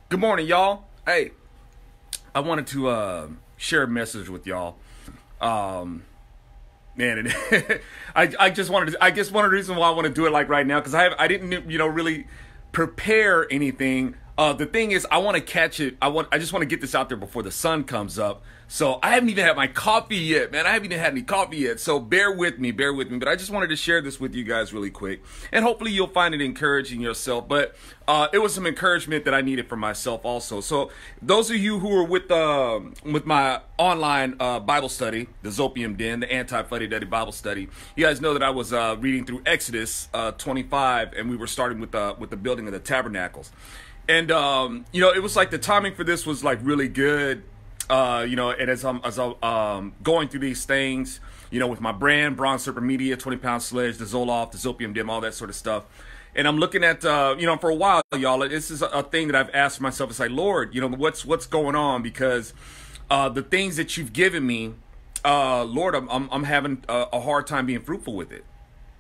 Good morning, y'all. Hey, I wanted to share a message with y'all. Man, I just wanted to, I guess one of the reasons why I want to do it like right now, because I didn't really prepare anything. The thing is, I want to catch it. I just want to get this out there before the sun comes up. So I haven't even had my coffee yet, man. I haven't even had any coffee yet. So bear with me. But I just wanted to share this with you guys really quick, and hopefully you'll find it encouraging yourself. But it was some encouragement that I needed for myself also. So those of you who are with my online Bible study, the Zopium Den, the Anti-Fuddy-Duddy Bible study, you guys know that I was reading through Exodus 25, and we were starting with the building of the tabernacles. And it was like the timing for this was like really good. And as I'm going through these things, with my brand, Bronze Serpent Media, 20-pound sledge, the Zoloft, the Zopium Dim, all that sort of stuff. And I'm looking at, for a while, y'all, this is a thing that I've asked myself. It's like, Lord, what's going on? Because the things that you've given me, Lord, I'm having a hard time being fruitful with it.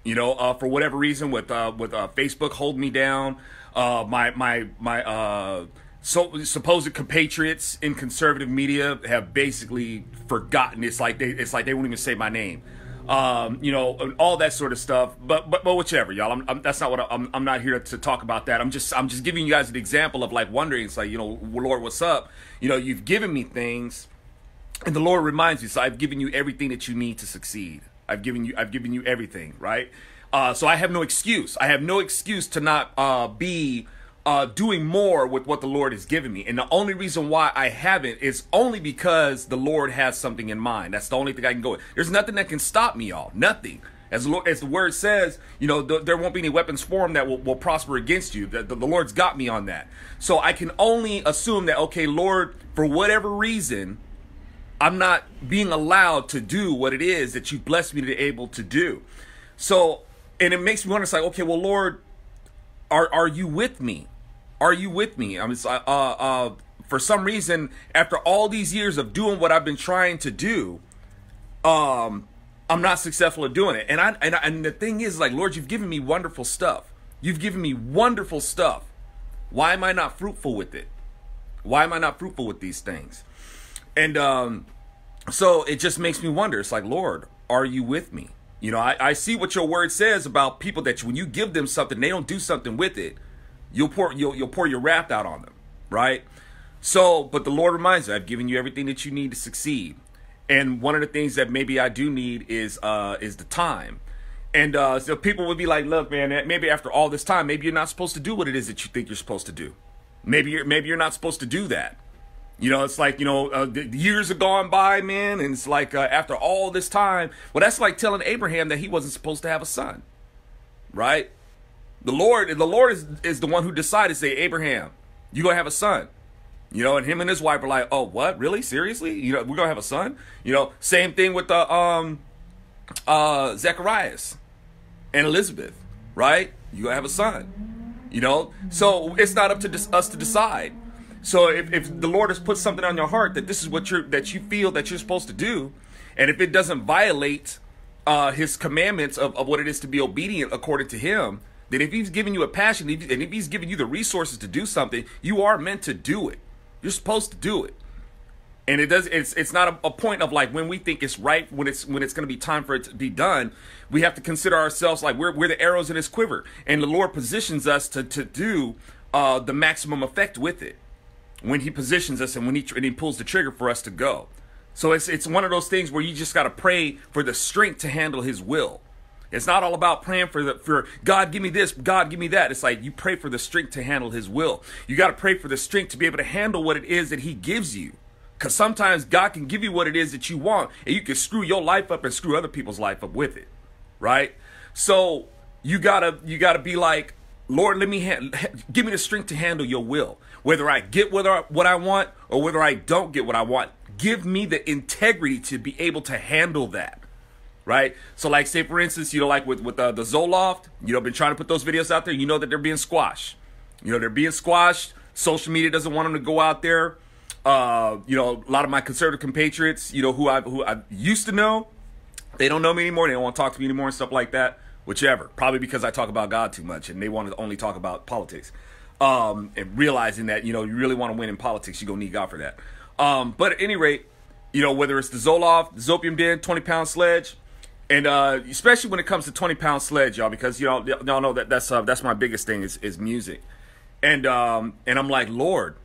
For whatever reason, with Facebook holding me down, my supposed compatriots in conservative media have basically forgotten. It's like they won't even say my name, all that sort of stuff. But whichever, y'all. That's not what I'm not here to talk about that. I'm just giving you guys an example of like wondering. It's like, Lord, what's up? You've given me things, and the Lord reminds you. So I've given you everything that you need to succeed. I've given you everything, right? So I have no excuse. I have no excuse to not be doing more with what the Lord has given me. And the only reason why I haven't is only because the Lord has something in mind. That's the only thing I can go with. There's nothing that can stop me, y'all. Nothing. As the word says, there won't be any weapons formed that will prosper against you. The Lord's got me on that. So I can only assume that, okay, Lord, for whatever reason, I'm not being allowed to do what it is that you blessed me to be able to do. So, and it makes me wonder, it's like, okay, well, Lord, are you with me? Are you with me? I mean, for some reason, after all these years of doing what I've been trying to do, I'm not successful at doing it. And the thing is, like, Lord, you've given me wonderful stuff. You've given me wonderful stuff. Why am I not fruitful with it? Why am I not fruitful with these things? And so it just makes me wonder. It's like, Lord, are you with me? I see what your word says about people that when you give them something, they don't do something with it. You'll pour your wrath out on them, right? So, but the Lord reminds you, I've given you everything that you need to succeed. And one of the things that maybe I do need is the time. And so people would be like, look, man, maybe after all this time, maybe you're not supposed to do what it is that you think you're supposed to do. Maybe you're not supposed to do that. It's like, the years have gone by, man. And it's like, after all this time, well, that's like telling Abraham that he wasn't supposed to have a son, right? The Lord is the one who decided to say, Abraham, you're going to have a son. And him and his wife were like, oh, what? Really? Seriously? We're going to have a son? Same thing with the Zacharias and Elizabeth, right? You're going to have a son. So it's not up to us to decide. So if the Lord has put something on your heart that this is that you feel that you're supposed to do, and if it doesn't violate his commandments of what it is to be obedient according to him, then if he's giving you a passion, and if he's giving you the resources to do something, you are meant to do it. You're supposed to do it. And it's not a point of like when we think it's right, when it's going to be time for it to be done. We have to consider ourselves like we're the arrows in his quiver, and the Lord positions us to do the maximum effect with it when he positions us and when he pulls the trigger for us to go. So it's one of those things where you just got to pray for the strength to handle his will. It's not all about praying for God, give me this, God, give me that. It's like you pray for the strength to handle his will. You got to pray for the strength to be able to handle what it is that he gives you. Because sometimes God can give you what it is that you want, and you can screw your life up and screw other people's life up with it, right? So you gotta be like, Lord, give me the strength to handle your will. Whether I get what I want or whether I don't get what I want, give me the integrity to be able to handle that. Right? So like, say for instance, like with the Zoloft, been trying to put those videos out there, that they're being squashed. They're being squashed. Social media doesn't want them to go out there. A lot of my conservative compatriots, who I used to know, they don't know me anymore. They don't want to talk to me anymore and stuff like that. Whichever. Probably because I talk about God too much and they want to only talk about politics. And realizing that, you really want to win in politics, you're going to need God for that. But at any rate, whether it's the Zoloft, the Zopium Den, 20-pound sledge, and especially when it comes to 20-pound sledge, y'all, because y'all know that's my biggest thing is music. And I'm like, Lord,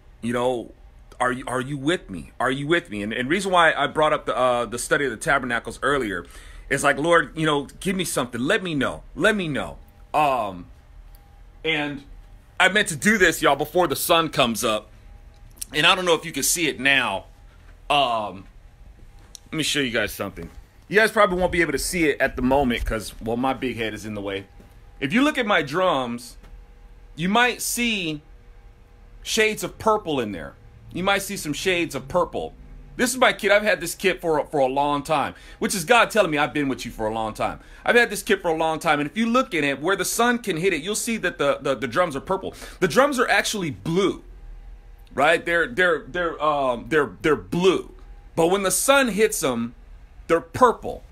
are you with me? Are you with me? And reason why I brought up the study of the tabernacles earlier is like, Lord, give me something. Let me know. And I meant to do this, y'all, before the sun comes up. And I don't know if you can see it now. Let me show you guys something. You guys probably won't be able to see it at the moment because, well, my big head is in the way. If you look at my drums, you might see shades of purple in there. You might see some shades of purple. This is my kit. I've had this kit for a long time, which is God telling me I've been with you for a long time. I've had this kit for a long time, and if you look in it, where the sun can hit it, you'll see that the drums are purple. The drums are actually blue, right? They're blue, but when the sun hits them, they're purple,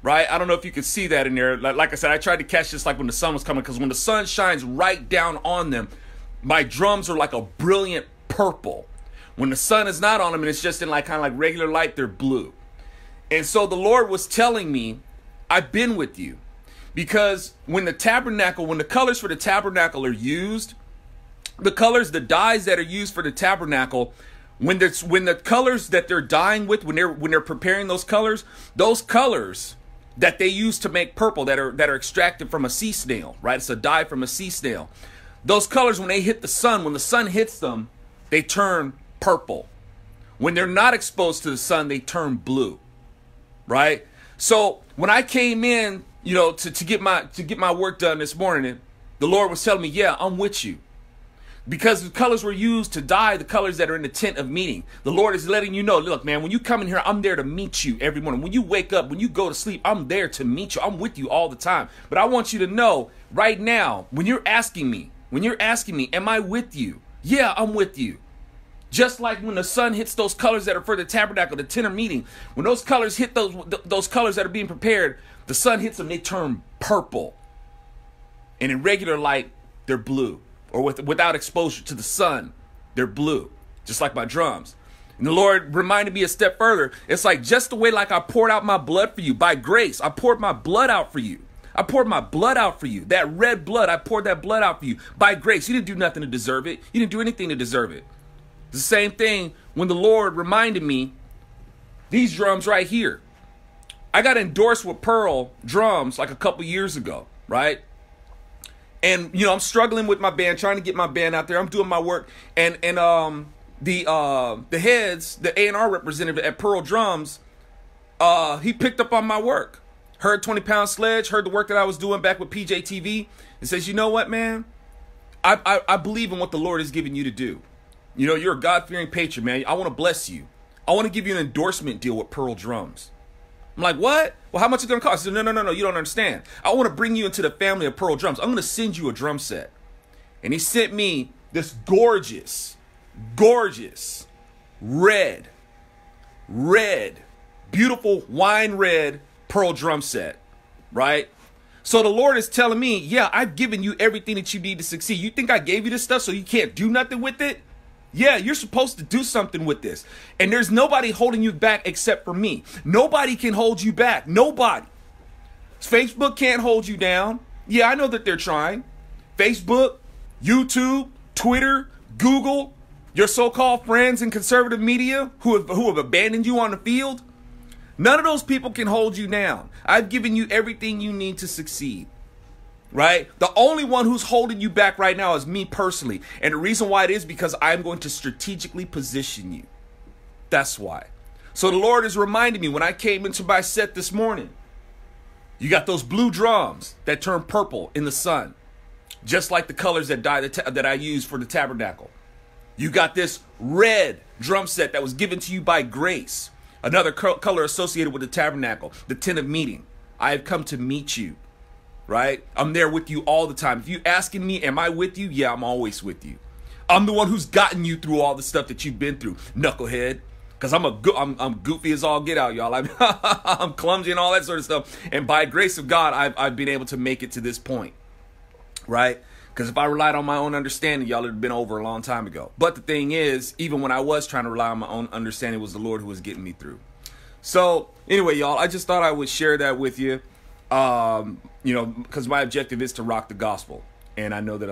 right? I don't know if you can see that in there. Like I said, I tried to catch this like when the sun was coming, because when the sun shines right down on them, my drums are like a brilliant purple. When the sun is not on them and it's just in like kind of like regular light, they're blue. And so the Lord was telling me, I've been with you. Because when the colors for the tabernacle are used, the dyes that are used for the tabernacle, when the colors that they're dyeing with, when they're preparing those colors that they use to make purple, that are extracted from a sea snail, right? It's a dye from a sea snail. Those colors, when they hit the sun, when the sun hits them, they turn purple. When they're not exposed to the sun, they turn blue, right? So when I came in, to get my work done this morning, the Lord was telling me, yeah, I'm with you. Because the colors were used to dye the colors that are in the tent of meeting. The Lord is letting you know, look, man, when you come in here, I'm there to meet you every morning. When you wake up, when you go to sleep, I'm there to meet you. I'm with you all the time. But I want you to know right now, when you're asking me, am I with you? Yeah, I'm with you. Just like when the sun hits those colors that are for the tabernacle, the tent of meeting, when those colors hit those colors that are being prepared, the sun hits them, they turn purple. And in regular light, they're blue. Or without exposure to the sun, they're blue. Just like my drums. And the Lord reminded me a step further. It's like just the way like I poured out my blood for you by grace. I poured my blood out for you. I poured my blood out for you. That red blood, I poured that blood out for you by grace. You didn't do nothing to deserve it. You didn't do anything to deserve it. The same thing when the Lord reminded me, these drums right here. I got endorsed with Pearl drums like a couple years ago, right? And I'm struggling with my band, trying to get my band out there. I'm doing my work, and the heads, the A&R representative at Pearl Drums, he picked up on my work, heard 20-pound sledge, heard the work that I was doing back with PJTV, and says, you know what, man, I believe in what the Lord has given you to do. You're a God-fearing patriot, man. I want to bless you. I want to give you an endorsement deal with Pearl Drums. I'm like, what? Well, how much is it going to cost? I said, no, you don't understand. I want to bring you into the family of Pearl Drums. I'm going to send you a drum set. And he sent me this gorgeous, red, beautiful wine red Pearl drum set, right? So the Lord is telling me, yeah, I've given you everything that you need to succeed. You think I gave you this stuff so you can't do nothing with it? Yeah, you're supposed to do something with this. And there's nobody holding you back except for me. Nobody can hold you back. Nobody. Facebook can't hold you down. Yeah, I know that they're trying. Facebook, YouTube, Twitter, Google, your so-called friends in conservative media who have abandoned you on the field. None of those people can hold you down. I've given you everything you need to succeed. Right? The only one who's holding you back right now is me personally. And the reason why it is because I'm going to strategically position you. That's why. So the Lord is reminding me when I came into my set this morning, you got those blue drums that turn purple in the sun, just like the colors that I use for the tabernacle. You got this red drum set that was given to you by grace, another color associated with the tabernacle, the tent of meeting. I have come to meet you. Right? I'm there with you all the time. If you're asking me, am I with you? Yeah, I'm always with you. I'm the one who's gotten you through all the stuff that you've been through, knucklehead. Because I'm goofy as all get out, y'all. I'm clumsy and all that sort of stuff. And by grace of God, I've been able to make it to this point. Right? Because if I relied on my own understanding, y'all, it'd have been over a long time ago. But the thing is, even when I was trying to rely on my own understanding, it was the Lord who was getting me through. So anyway, y'all, I just thought I would share that with you. Because my objective is to rock the gospel. And I know that,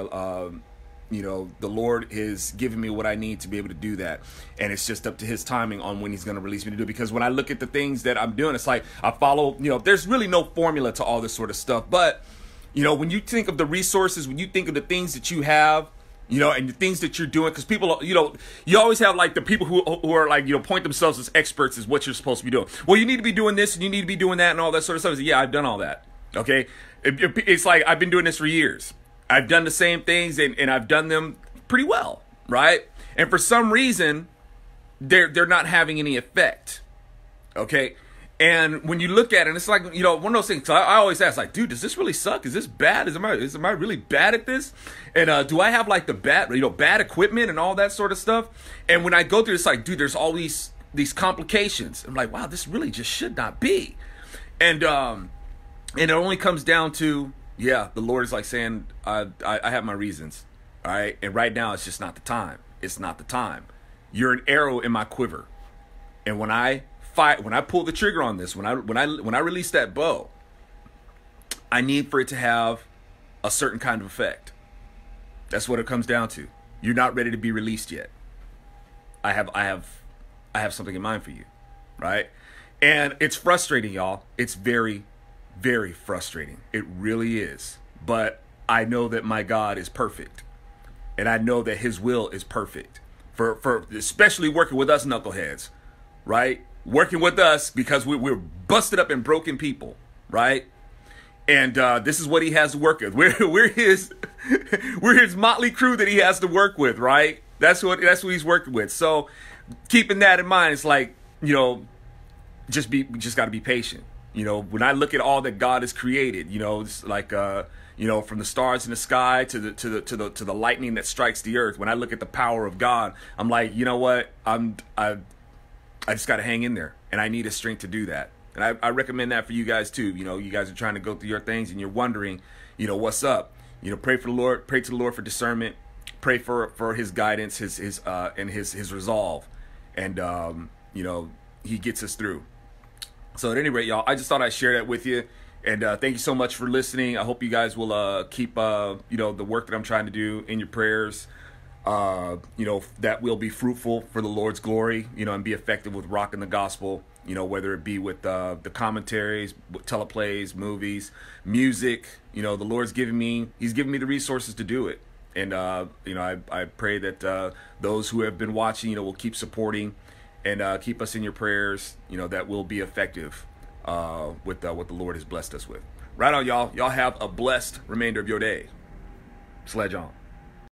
the Lord is giving me what I need to be able to do that. And it's just up to his timing on when he's going to release me to do it. Because when I look at the things that I'm doing, it's like I follow, there's really no formula to all this sort of stuff. But, when you think of the resources, when you think of the things that you have, and the things that you're doing, because people, you always have like the people who are like, point themselves as experts as what you're supposed to be doing. Well, you need to be doing this and you need to be doing that and all that sort of stuff. Yeah, I've done all that. Okay. It's like I've been doing this for years. I've done the same things and I've done them pretty well. Right. And for some reason, they're not having any effect. Okay. And when you look at it, it's like, one of those things. So I always ask, like, dude, does this really suck? Is this bad? Am I really bad at this? And do I have like the bad equipment and all that sort of stuff? And when I go through, it's like, dude, there's all these complications. I'm like, wow, this really just should not be. And it only comes down to, the Lord is like saying, I have my reasons. All right. And right now, it's just not the time. It's not the time. You're an arrow in my quiver. And when I pull the trigger on this, when I release that bow, I need for it to have a certain kind of effect. That's what it comes down to. You're not ready to be released yet. I have something in mind for you, right? And it's frustrating, y'all. It's very, very frustrating. It really is. But I know that my God is perfect, and I know that his will is perfect for especially working with us knuckleheads, right? Working with us because we're busted up and broken people, right? And this is what he has to work with. We're his motley crew that he has to work with, right? That's what he's working with. So keeping that in mind, it's like, we just got to be patient. When I look at all that God has created, it's like from the stars in the sky to the lightning that strikes the earth. When I look at the power of God, I'm like, you know what? I just got to hang in there, and I need a strength to do that. And I recommend that for you guys too. You guys are trying to go through your things and you're wondering, what's up. Pray for the Lord, pray to the Lord for discernment, pray for his guidance, his resolve. And he gets us through. So at any rate, y'all, I just thought I'd share that with you. And thank you so much for listening. I hope you guys will keep the work that I'm trying to do in your prayers. That will be fruitful for the Lord's glory, and be effective with rocking the gospel, whether it be with the commentaries, teleplays, movies, music. The Lord's he's given me the resources to do it. And, I pray that those who have been watching, will keep supporting and keep us in your prayers, that will be effective with what the Lord has blessed us with. Right on, y'all. Y'all have a blessed remainder of your day. Sledge on.